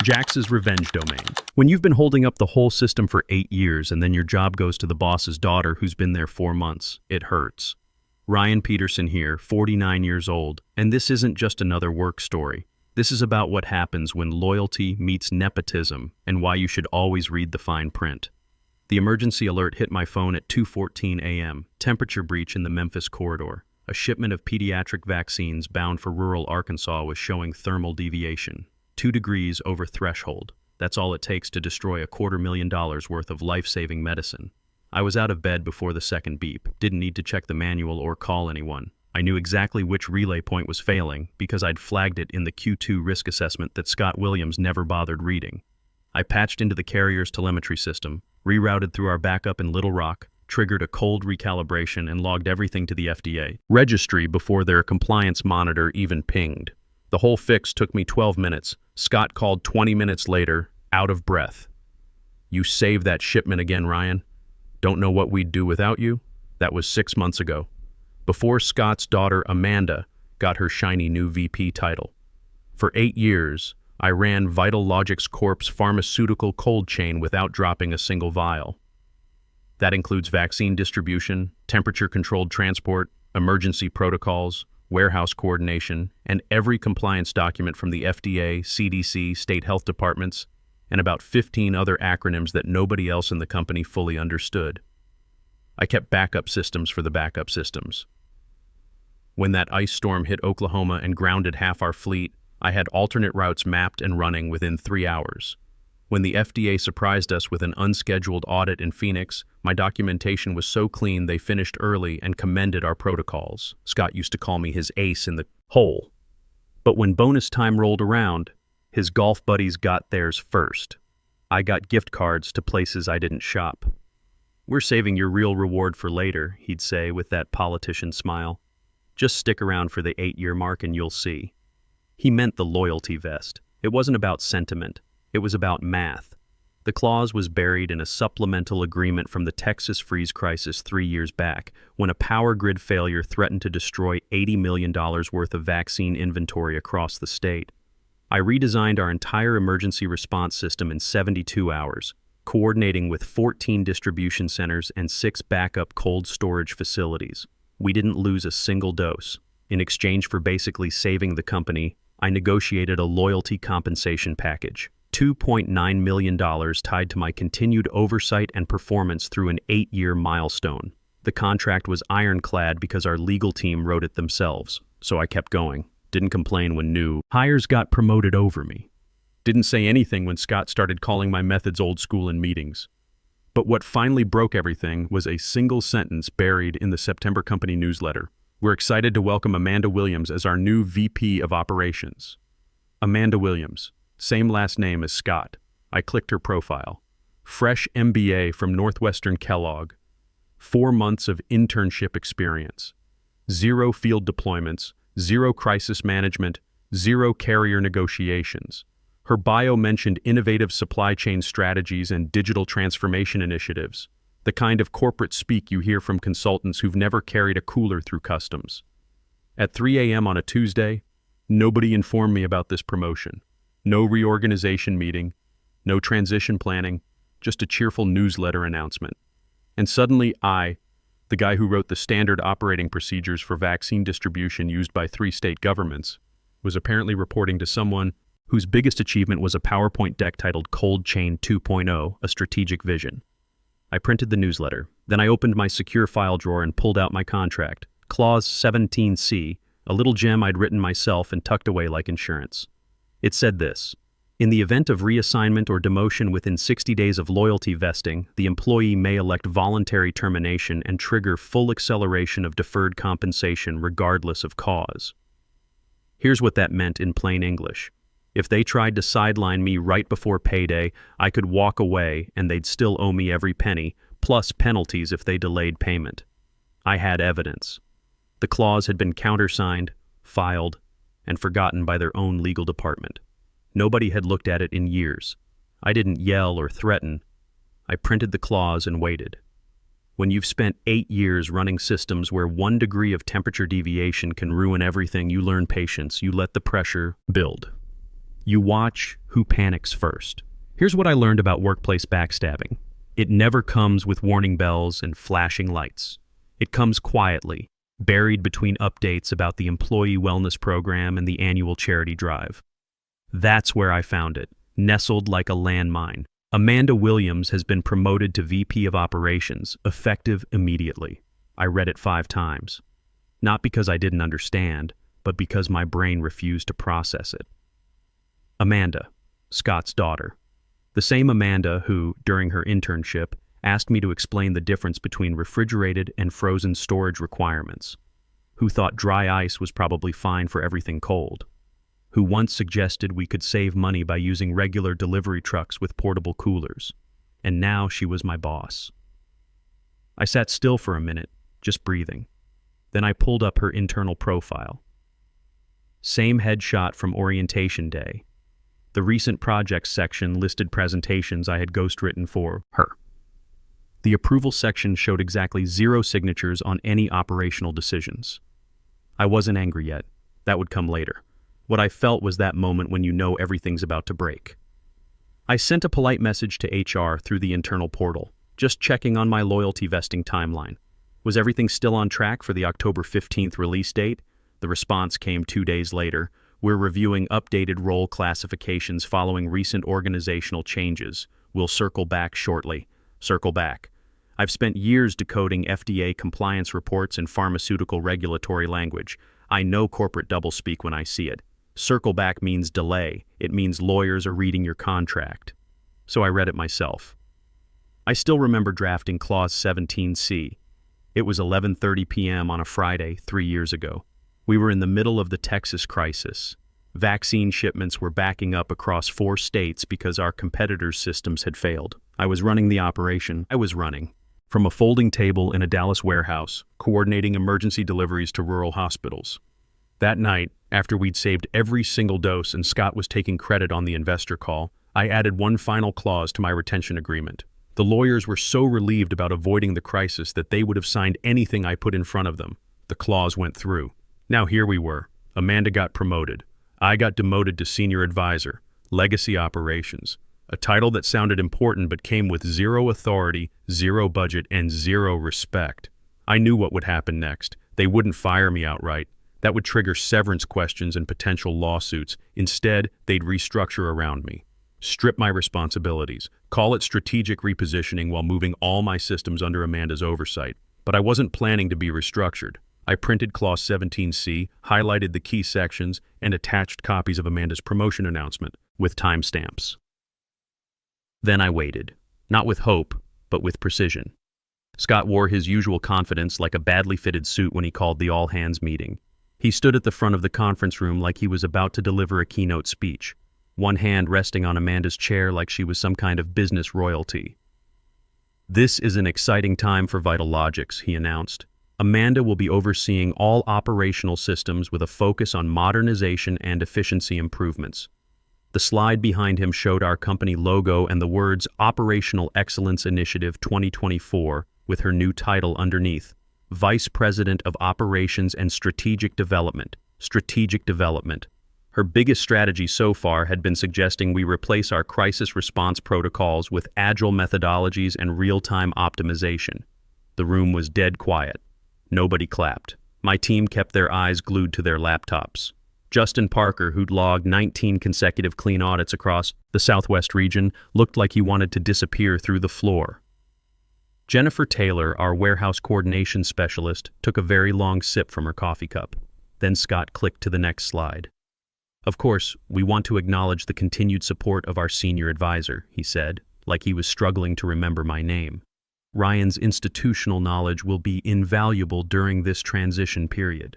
Jax's revenge domain. When you've been holding up the whole system for 8 years and then your job goes to the boss's daughter who's been there 4 months, it hurts. Ryan Peterson here, 49 years old, and this isn't just another work story. This is about what happens when loyalty meets nepotism and why you should always read the fine print. The emergency alert hit my phone at 2:14 a.m., temperature breach in the Memphis corridor. A shipment of pediatric vaccines bound for rural Arkansas was showing thermal deviation. 2 degrees over threshold. That's all it takes to destroy $250,000 worth of life-saving medicine. I was out of bed before the second beep, didn't need to check the manual or call anyone. I knew exactly which relay point was failing because I'd flagged it in the Q2 risk assessment that Scott Williams never bothered reading. I patched into the carrier's telemetry system, rerouted through our backup in Little Rock, triggered a cold recalibration and logged everything to the FDA registry before their compliance monitor even pinged. The whole fix took me 12 minutes. Scott called 20 minutes later, out of breath. "You saved that shipment again, Ryan. Don't know what we'd do without you?" That was 6 months ago, before Scott's daughter Amanda got her shiny new VP title. For 8 years, I ran Vital Logics Corp's pharmaceutical cold chain without dropping a single vial. That includes vaccine distribution, temperature-controlled transport, emergency protocols, warehouse coordination, and every compliance document from the FDA, CDC, state health departments, and about 15 other acronyms that nobody else in the company fully understood. I kept backup systems for the backup systems. When that ice storm hit Oklahoma and grounded half our fleet, I had alternate routes mapped and running within 3 hours. When the FDA surprised us with an unscheduled audit in Phoenix, my documentation was so clean they finished early and commended our protocols. Scott used to call me his ace in the hole. But when bonus time rolled around, his golf buddies got theirs first. I got gift cards to places I didn't shop. "We're saving your real reward for later," he'd say with that politician smile. "Just stick around for the 8-year mark and you'll see." He meant the loyalty vest. It wasn't about sentiment. It was about math. The clause was buried in a supplemental agreement from the Texas freeze crisis 3 years back, when a power grid failure threatened to destroy $80 million worth of vaccine inventory across the state. I redesigned our entire emergency response system in 72 hours, coordinating with 14 distribution centers and 6 backup cold storage facilities. We didn't lose a single dose. In exchange for basically saving the company, I negotiated a loyalty compensation package. $2.9 million tied to my continued oversight and performance through an 8-year milestone. The contract was ironclad because our legal team wrote it themselves, so I kept going. Didn't complain when new hires got promoted over me. Didn't say anything when Scott started calling my methods old school in meetings. But what finally broke everything was a single sentence buried in the September company newsletter. "We're excited to welcome Amanda Williams as our new VP of Operations." Amanda Williams. Same last name as Scott. I clicked her profile. Fresh MBA from Northwestern Kellogg. 4 months of internship experience. 0 field deployments, 0 crisis management, 0 carrier negotiations. Her bio mentioned innovative supply chain strategies and digital transformation initiatives, the kind of corporate speak you hear from consultants who've never carried a cooler through customs. At 3 a.m. on a Tuesday, nobody informed me about this promotion. No reorganization meeting, no transition planning, just a cheerful newsletter announcement. And suddenly I, the guy who wrote the standard operating procedures for vaccine distribution used by 3 state governments, was apparently reporting to someone whose biggest achievement was a PowerPoint deck titled Cold Chain 2.0, a strategic vision. I printed the newsletter. Then I opened my secure file drawer and pulled out my contract, Clause 17C, a little gem I'd written myself and tucked away like insurance. It said this: "In the event of reassignment or demotion within 60 days of loyalty vesting, the employee may elect voluntary termination and trigger full acceleration of deferred compensation regardless of cause." Here's what that meant in plain English. If they tried to sideline me right before payday, I could walk away and they'd still owe me every penny, plus penalties if they delayed payment. I had evidence. The clause had been countersigned, filed, and forgotten by their own legal department. Nobody had looked at it in years. I didn't yell or threaten. I printed the clause and waited. When you've spent 8 years running systems where 1 degree of temperature deviation can ruin everything, you learn patience. You let the pressure build. You watch who panics first. Here's what I learned about workplace backstabbing. It never comes with warning bells and flashing lights. It comes quietly, buried between updates about the employee wellness program and the annual charity drive. That's where I found it, nestled like a landmine. Amanda Williams has been promoted to VP of Operations, effective immediately. I read it 5 times. Not because I didn't understand, but because my brain refused to process it. Amanda, Scott's daughter. The same Amanda who, during her internship, asked me to explain the difference between refrigerated and frozen storage requirements. Who thought dry ice was probably fine for everything cold. Who once suggested we could save money by using regular delivery trucks with portable coolers. And now she was my boss. I sat still for a minute, just breathing. Then I pulled up her internal profile. Same headshot from orientation day. The recent projects section listed presentations I had ghostwritten for her. The approval section showed exactly 0 signatures on any operational decisions. I wasn't angry yet. That would come later. What I felt was that moment when you know everything's about to break. I sent a polite message to HR through the internal portal, just checking on my loyalty vesting timeline. Was everything still on track for the October 15th release date? The response came 2 days later. We're reviewing updated role classifications following recent organizational changes. We'll circle back shortly. Circle back. I've spent years decoding FDA compliance reports and pharmaceutical regulatory language. I know corporate doublespeak when I see it. Circle back means delay. It means lawyers are reading your contract. So I read it myself. I still remember drafting Clause 17C. It was 11:30 p.m. on a Friday 3 years ago. We were in the middle of the Texas crisis. Vaccine shipments were backing up across 4 states because our competitors' systems had failed. I was running the operation. From a folding table in a Dallas warehouse, coordinating emergency deliveries to rural hospitals. That night, after we'd saved every single dose and Scott was taking credit on the investor call, I added one final clause to my retention agreement. The lawyers were so relieved about avoiding the crisis that they would have signed anything I put in front of them. The clause went through. Now here we were. Amanda got promoted. I got demoted to senior advisor, legacy operations. A title that sounded important but came with 0 authority, 0 budget, and 0 respect. I knew what would happen next. They wouldn't fire me outright. That would trigger severance questions and potential lawsuits. Instead, they'd restructure around me. Strip my responsibilities. Call it strategic repositioning while moving all my systems under Amanda's oversight. But I wasn't planning to be restructured. I printed Clause 17C, highlighted the key sections, and attached copies of Amanda's promotion announcement with timestamps. Then I waited, not with hope, but with precision. Scott wore his usual confidence like a badly fitted suit when he called the all-hands meeting. He stood at the front of the conference room like he was about to deliver a keynote speech, one hand resting on Amanda's chair like she was some kind of business royalty. "This is an exciting time for Vitalogics," he announced. "Amanda will be overseeing all operational systems with a focus on modernization and efficiency improvements." The slide behind him showed our company logo and the words Operational Excellence Initiative 2024 with her new title underneath, Vice President of Operations and Strategic Development. Her biggest strategy so far had been suggesting we replace our crisis response protocols with agile methodologies and real-time optimization. The room was dead quiet. Nobody clapped. My team kept their eyes glued to their laptops. Justin Parker, who'd logged 19 consecutive clean audits across the Southwest region, looked like he wanted to disappear through the floor. Jennifer Taylor, our warehouse coordination specialist, took a very long sip from her coffee cup. Then Scott clicked to the next slide. "Of course, we want to acknowledge the continued support of our senior advisor," he said, like he was struggling to remember my name. "Ryan's institutional knowledge will be invaluable during this transition period."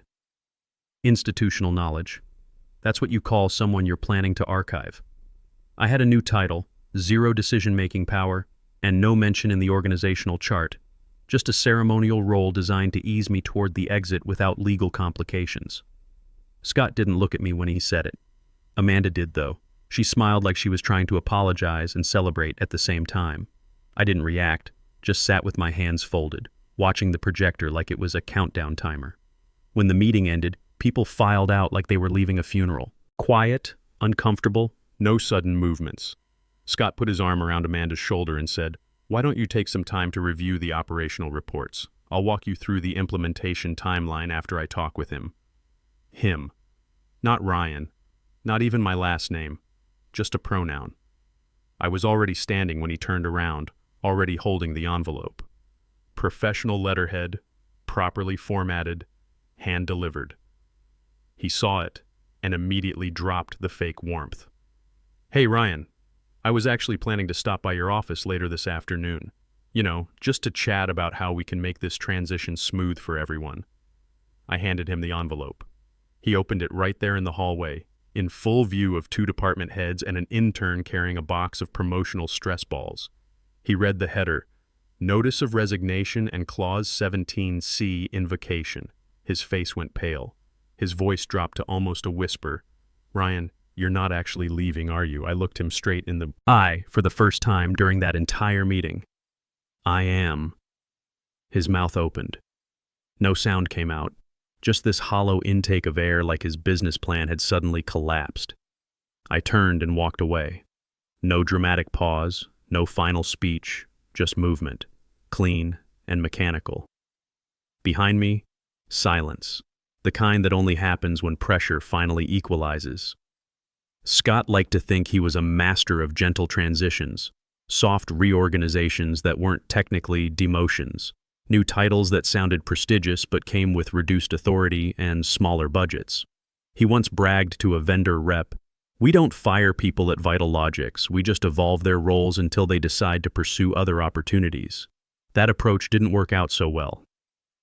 Institutional knowledge. That's what you call someone you're planning to archive. I had a new title, 0 decision-making power, and no mention in the organizational chart. Just a ceremonial role designed to ease me toward the exit without legal complications. Scott didn't look at me when he said it. Amanda did, though. She smiled like she was trying to apologize and celebrate at the same time. I didn't react, just sat with my hands folded, watching the projector like it was a countdown timer. When the meeting ended, people filed out like they were leaving a funeral. Quiet, uncomfortable, No sudden movements. Scott put his arm around Amanda's shoulder and said, "Why don't you take some time to review the operational reports? I'll walk you through the implementation timeline after I talk with him." Him. Not Ryan. Not even my last name. Just a pronoun. I was already standing when he turned around, already holding the envelope. Professional letterhead, properly formatted, hand-delivered. He saw it and immediately dropped the fake warmth. "Hey, Ryan. I was actually planning to stop by your office later this afternoon. Just to chat about how we can make this transition smooth for everyone." I handed him the envelope. He opened it right there in the hallway, in full view of 2 department heads and an intern carrying a box of promotional stress balls. He read the header, "Notice of Resignation and Clause 17C Invocation." His face went pale. His voice dropped to almost a whisper. "Ryan, you're not actually leaving, are you?" I looked him straight in the eye for the first time during that entire meeting. "I am." His mouth opened. No sound came out, just this hollow intake of air like his business plan had suddenly collapsed. I turned and walked away. No dramatic pause, no final speech, just movement, clean and mechanical. Behind me, silence, the kind that only happens when pressure finally equalizes. Scott liked to think he was a master of gentle transitions, soft reorganizations that weren't technically demotions, new titles that sounded prestigious but came with reduced authority and smaller budgets. He once bragged to a vendor rep, "We don't fire people at Vital Logics, we just evolve their roles until they decide to pursue other opportunities." That approach didn't work out so well.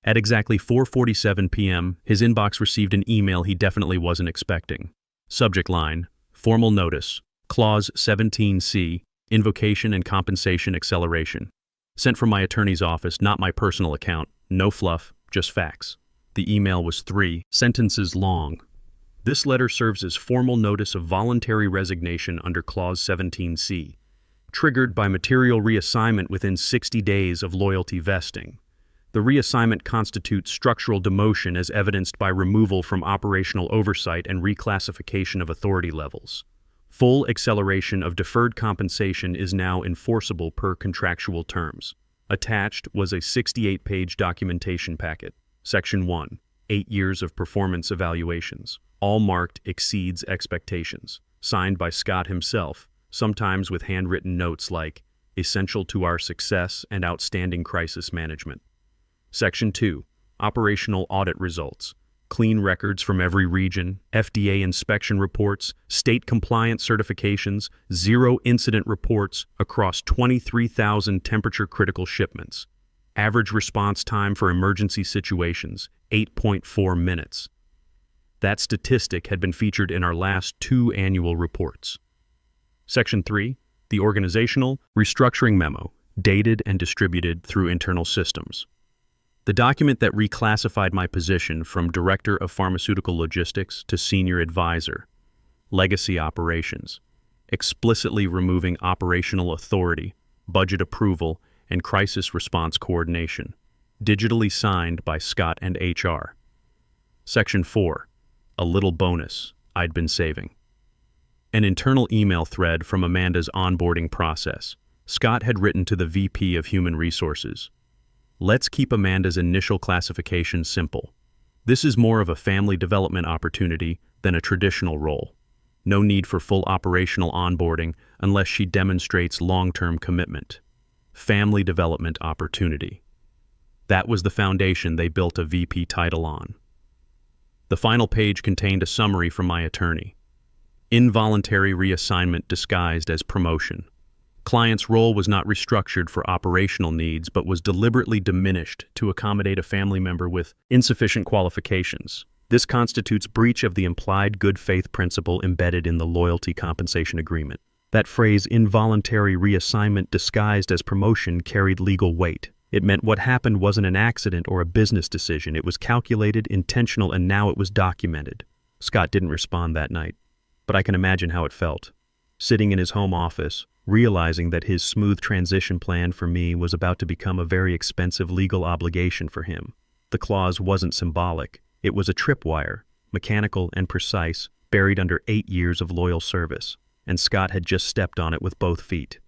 At exactly 4:47 p.m., his inbox received an email he definitely wasn't expecting. Subject line, "Formal Notice, Clause 17C, Invocation and Compensation Acceleration." Sent from my attorney's office, not my personal account. No fluff, just facts. The email was 3 sentences long. "This letter serves as formal notice of voluntary resignation under Clause 17C, triggered by material reassignment within 60 days of loyalty vesting. The reassignment constitutes structural demotion as evidenced by removal from operational oversight and reclassification of authority levels. Full acceleration of deferred compensation is now enforceable per contractual terms." Attached was a 68-page documentation packet. Section 1, 8 years of performance evaluations, all marked exceeds expectations, signed by Scott himself, sometimes with handwritten notes like, "Essential to our success and outstanding crisis management." Section 2, operational audit results, clean records from every region, FDA inspection reports, state compliance certifications, 0 incident reports across 23,000 temperature-critical shipments. Average response time for emergency situations, 8.4 minutes. That statistic had been featured in our last 2 annual reports. Section 3, the organizational restructuring memo, dated and distributed through internal systems. The document that reclassified my position from Director of Pharmaceutical Logistics to Senior Advisor, Legacy Operations, explicitly removing operational authority, budget approval, and crisis response coordination, digitally signed by Scott and HR. Section 4, a little bonus I'd been saving. An internal email thread from Amanda's onboarding process. Scott had written to the VP of Human Resources, "Let's keep Amanda's initial classification simple. This is more of a family development opportunity than a traditional role. No need for full operational onboarding unless she demonstrates long-term commitment. Family development opportunity." That was the foundation they built a VP title on. The final page contained a summary from my attorney. Involuntary reassignment disguised as promotion. Client's role was not restructured for operational needs, but was deliberately diminished to accommodate a family member with insufficient qualifications. This constitutes breach of the implied good faith principle embedded in the loyalty compensation agreement. That phrase, involuntary reassignment disguised as promotion, carried legal weight. It meant what happened wasn't an accident or a business decision. It was calculated, intentional, and now it was documented. Scott didn't respond that night, but I can imagine how it felt. Sitting in his home office, realizing that his smooth transition plan for me was about to become a very expensive legal obligation for him. The clause wasn't symbolic. It was a tripwire, mechanical and precise, buried under 8 years of loyal service. and Scott had just stepped on it with both feet.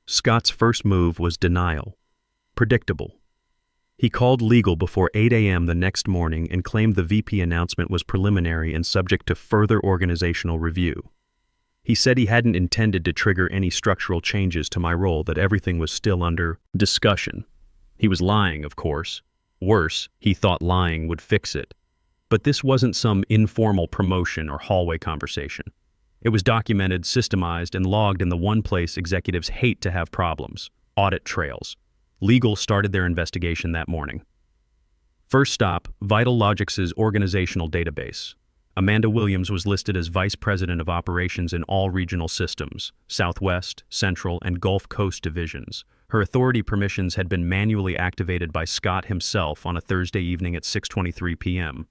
Scott's first move was denial. Predictable. He called legal before 8 a.m. the next morning and claimed the VP announcement was preliminary and subject to further organizational review. He said he hadn't intended to trigger any structural changes to my role, that everything was still under discussion. He was lying, of course. Worse, he thought lying would fix it. But this wasn't some informal promotion or hallway conversation. It was documented, systemized, and logged in the one place executives hate to have problems: audit trails. Legal started their investigation that morning. First stop, Vital Logics' organizational database. Amanda Williams was listed as Vice President of Operations in all regional systems, Southwest, Central, and Gulf Coast divisions. Her authority permissions had been manually activated by Scott himself on a Thursday evening at 6:23 p.m.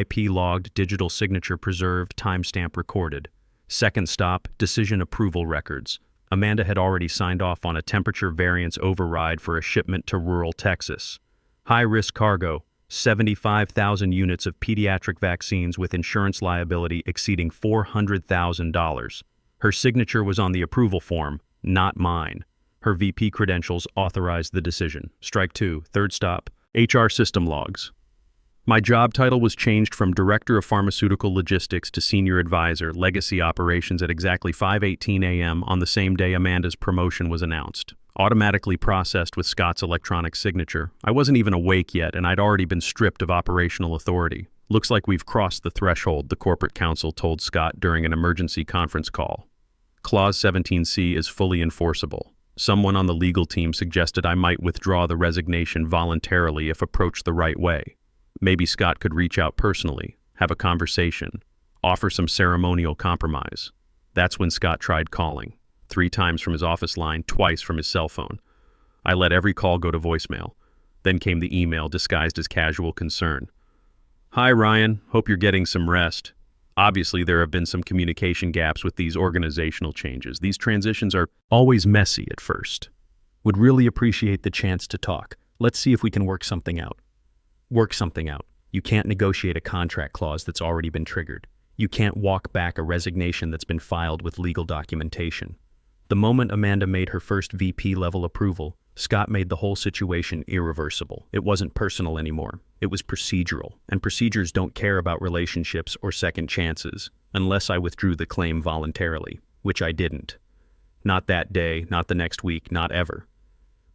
IP logged, digital signature preserved, timestamp recorded. Second stop, decision approval records. Amanda had already signed off on a temperature variance override for a shipment to rural Texas. High-risk cargo, 75,000 units of pediatric vaccines with insurance liability exceeding $400,000. Her signature was on the approval form, not mine. Her VP credentials authorized the decision. Strike 2, third stop, HR system logs. My job title was changed from Director of Pharmaceutical Logistics to Senior Advisor, Legacy Operations at exactly 5:18 a.m. on the same day Amanda's promotion was announced. Automatically processed with Scott's electronic signature. I wasn't even awake yet, and I'd already been stripped of operational authority. Looks like we've crossed the threshold, the corporate counsel told Scott during an emergency conference call. Clause 17C is fully enforceable. Someone on the legal team suggested I might withdraw the resignation voluntarily if approached the right way. Maybe Scott could reach out personally, have a conversation, offer some ceremonial compromise. That's when Scott tried calling. 3 times from his office line, twice from his cell phone. I let every call go to voicemail. Then came the email disguised as casual concern. Hi Ryan, hope you're getting some rest. Obviously there have been some communication gaps with these organizational changes. These transitions are always messy at first. Would really appreciate the chance to talk. Let's see if we can work something out. Work something out. You can't negotiate a contract clause that's already been triggered. You can't walk back a resignation that's been filed with legal documentation. The moment Amanda made her first VP-level approval, Scott made the whole situation irreversible. It wasn't personal anymore. It was procedural, and procedures don't care about relationships or second chances, unless I withdrew the claim voluntarily, which I didn't. Not that day, not the next week, not ever.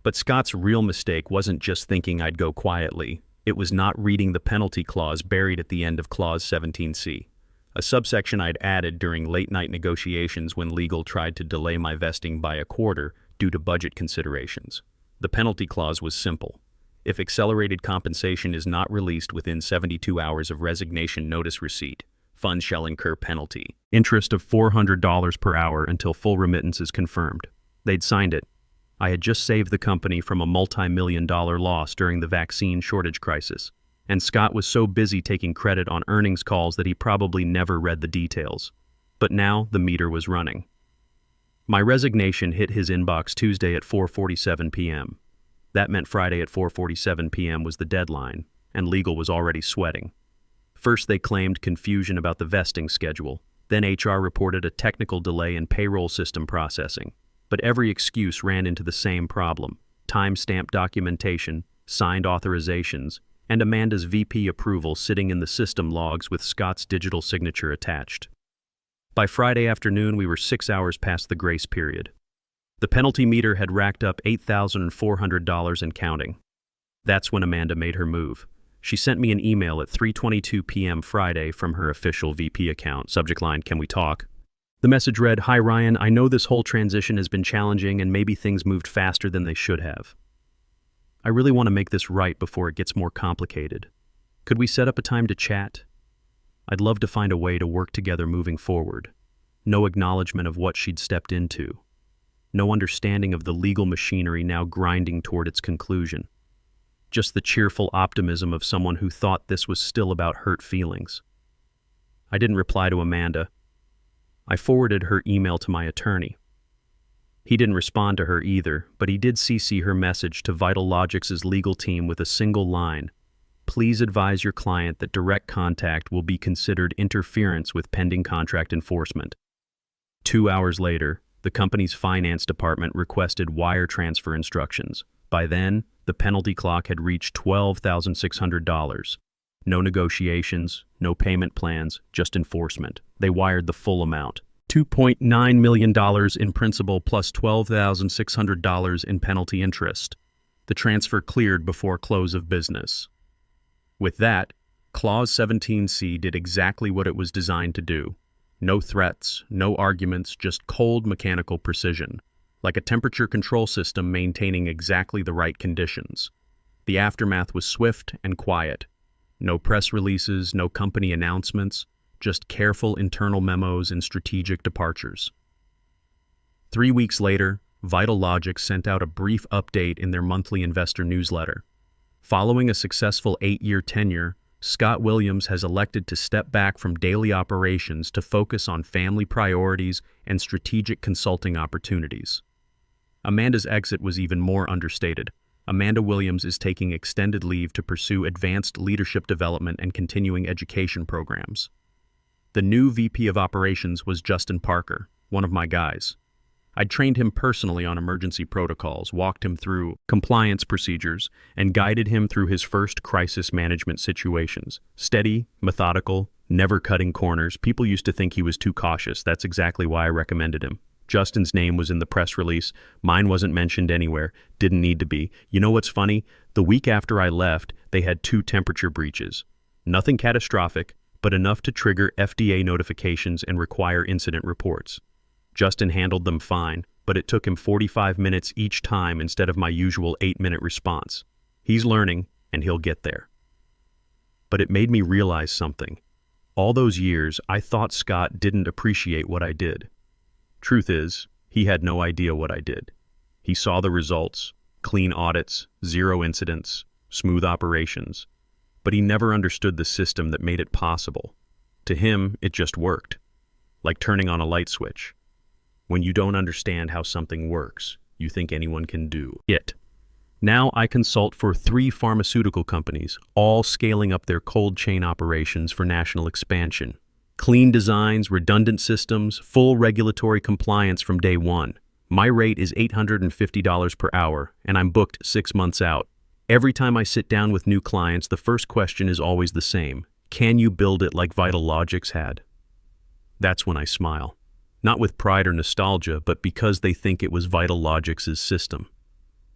But Scott's real mistake wasn't just thinking I'd go quietly. It was not reading the penalty clause buried at the end of Clause 17C. A subsection I'd added during late-night negotiations when legal tried to delay my vesting by a quarter due to budget considerations. The penalty clause was simple. If accelerated compensation is not released within 72 hours of resignation notice receipt, funds shall incur penalty. Interest of $400 per hour until full remittance is confirmed. They'd signed it. I had just saved the company from a multi-million-dollar loss during the vaccine shortage crisis. And Scott was so busy taking credit on earnings calls that he probably never read the details. But now the meter was running. My resignation hit his inbox Tuesday at 4:47 p.m. That meant Friday at 4:47 p.m. was the deadline, and legal was already sweating. First they claimed confusion about the vesting schedule. Then HR reported a technical delay in payroll system processing. But every excuse ran into the same problem: time-stamped documentation, signed authorizations, and Amanda's VP approval sitting in the system logs with Scott's digital signature attached. By Friday afternoon, we were 6 hours past the grace period. The penalty meter had racked up $8,400 and counting. That's when Amanda made her move. She sent me an email at 3:22 p.m. Friday from her official VP account. Subject line, "Can we talk?" The message read, "Hi Ryan, I know this whole transition has been challenging and maybe things moved faster than they should have. I really want to make this right before it gets more complicated. Could we set up a time to chat? I'd love to find a way to work together moving forward." No acknowledgement of what she'd stepped into. No understanding of the legal machinery now grinding toward its conclusion. Just the cheerful optimism of someone who thought this was still about hurt feelings. I didn't reply to Amanda. I forwarded her email to my attorney. He didn't respond to her either, but he did CC her message to Vital Logics' legal team with a single line: "Please advise your client that direct contact will be considered interference with pending contract enforcement." 2 hours later, the company's finance department requested wire transfer instructions. By then, the penalty clock had reached $12,600. No negotiations, no payment plans, just enforcement. They wired the full amount. $2.9 million in principal plus $12,600 in penalty interest. The transfer cleared before close of business. With that, Clause 17C did exactly what it was designed to do. No threats, no arguments, just cold mechanical precision, like a temperature control system maintaining exactly the right conditions. The aftermath was swift and quiet. No press releases, no company announcements, just careful internal memos and strategic departures. 3 weeks later, Vital Logic sent out a brief update in their monthly investor newsletter. Following a successful 8-year tenure, Scott Williams has elected to step back from daily operations to focus on family priorities and strategic consulting opportunities. Amanda's exit was even more understated. Amanda Williams is taking extended leave to pursue advanced leadership development and continuing education programs. The new VP of Operations was Justin Parker, one of my guys. I'd trained him personally on emergency protocols, walked him through compliance procedures, and guided him through his first crisis management situations. Steady, methodical, never cutting corners. People used to think he was too cautious. That's exactly why I recommended him. Justin's name was in the press release. Mine wasn't mentioned anywhere. Didn't need to be. You know what's funny? The week after I left, they had 2 temperature breaches. Nothing catastrophic, but enough to trigger FDA notifications and require incident reports. Justin handled them fine, but it took him 45 minutes each time instead of my usual 8-minute response. He's learning, and he'll get there. But it made me realize something. All those years, I thought Scott didn't appreciate what I did. Truth is, he had no idea what I did. He saw the results, clean audits, 0 incidents, smooth operations, but he never understood the system that made it possible. To him, it just worked, like turning on a light switch. When you don't understand how something works, you think anyone can do it. Now I consult for 3 pharmaceutical companies, all scaling up their cold chain operations for national expansion. Clean designs, redundant systems, full regulatory compliance from day one. My rate is $850 per hour, and I'm booked 6 months out. Every time I sit down with new clients, the first question is always the same. Can you build it like Vital Logics had? That's when I smile. Not with pride or nostalgia, but because they think it was Vital Logics' system.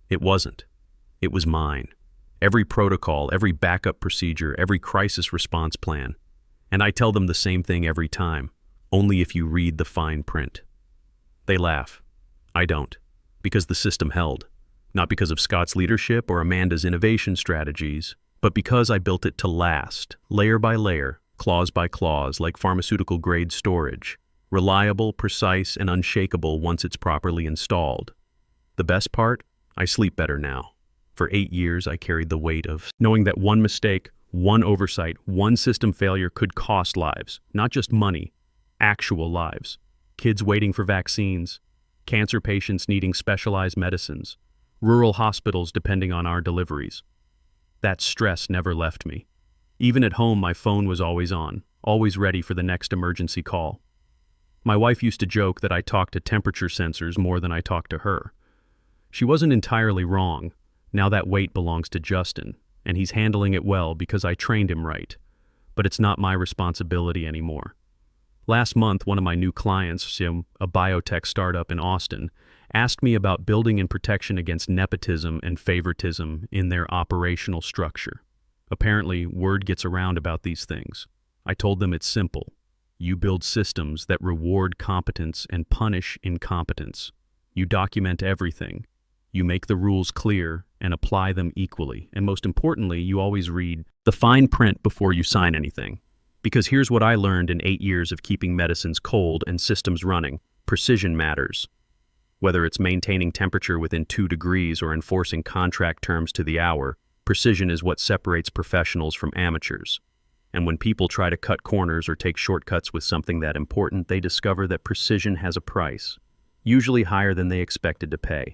It wasn't. It was mine. Every protocol, every backup procedure, every crisis response plan. And I tell them the same thing every time, only if you read the fine print. They laugh. I don't. Because the system held. Not because of Scott's leadership or Amanda's innovation strategies, but because I built it to last, layer by layer, clause by clause, like pharmaceutical-grade storage. Reliable, precise, and unshakable once it's properly installed. The best part? I sleep better now. For 8 years, I carried the weight of knowing that one mistake, one oversight, one system failure could cost lives. Not just money, actual lives. Kids waiting for vaccines, cancer patients needing specialized medicines, rural hospitals depending on our deliveries. That stress never left me. Even at home, my phone was always on, always ready for the next emergency call. My wife used to joke that I talked to temperature sensors more than I talked to her. She wasn't entirely wrong. Now that weight belongs to Justin, and he's handling it well because I trained him right. But it's not my responsibility anymore. Last month, one of my new clients, a biotech startup in Austin, asked me about building in protection against nepotism and favoritism in their operational structure. Apparently, word gets around about these things. I told them it's simple. You build systems that reward competence and punish incompetence. You document everything. You make the rules clear and apply them equally. And most importantly, you always read the fine print before you sign anything. Because here's what I learned in 8 years of keeping medicines cold and systems running. Precision matters. Whether it's maintaining temperature within 2 degrees or enforcing contract terms to the hour, precision is what separates professionals from amateurs. And when people try to cut corners or take shortcuts with something that important, they discover that precision has a price, usually higher than they expected to pay.